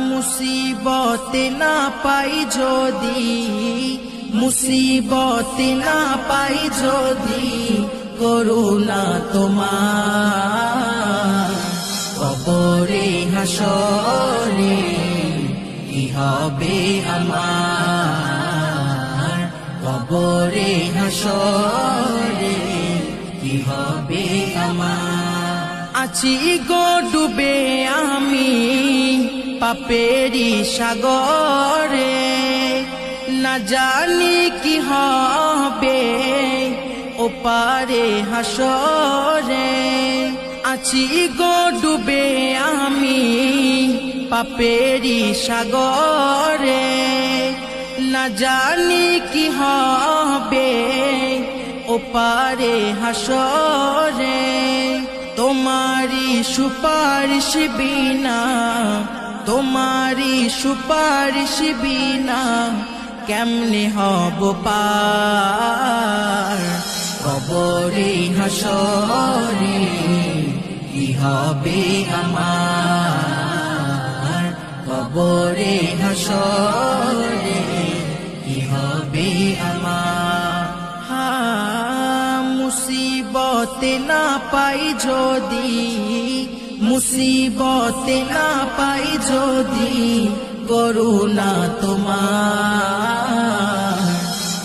মুসিবতে না পাই যদি, মুসিবতে না পাই যদি করুণা তোমার, কবরে হাসরে কি হবে আমার, কবরে হাসরে কি হবে আমার। আছি গো ডুবে আমি পাপেরি সাগরে, না জানি কি হবে ওপারে হাসরে। আছি গো ডুবে আমি পাপেরি সাগরে, না জানি কি হবে ওপারে হাসরে। তোমারি সুপারিশ বিনা, তোমারি সুপারিশ বিনা কেমনে হব পার, কবরে হাসরে কি হবে আমার, কবরে হাসরে কি হবে আমার। মুসিবতে না পাই যদি, মুসিবতে না পাই যদি করুণা তোমার,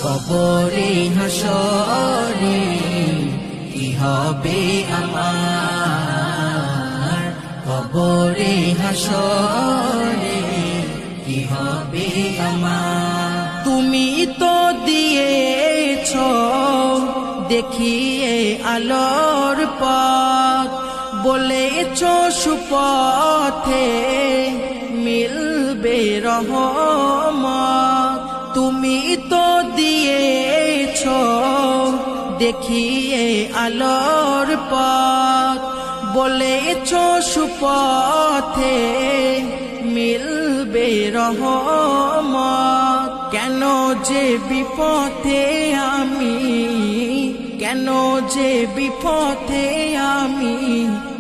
কবরে হাসরে কি হবে আমার, কবরে হাসরে কি হবে আমার। তুমি তো দিয়েছ দেখিয়ে আলোর পথ, বলেছ সুপথে মিলবে রহমত। তুমি তো দিয়েছ দেখিয়ে আলোর পথ, বলেছ সুপথে মিলবে রহমত। কেন যে বিপথে আমি, কেন যে বিপথে আমি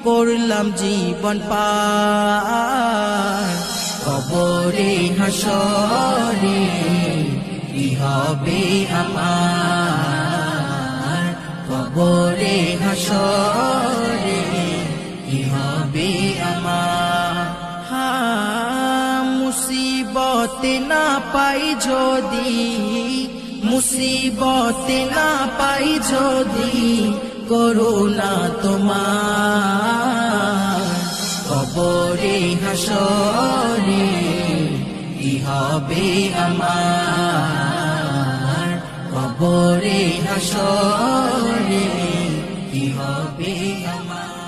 করলাম জীবন পার, কবরে হাসরে কি হবে আমার, কবরে হাসরে কি হবে আমার। মুসিবতে না পাই যদি, মুসিবতে না পাই যদি করুণা তোমার, কবরে হাসরে কি হবে আমার, কবরে হাসরে কি হবে আমার।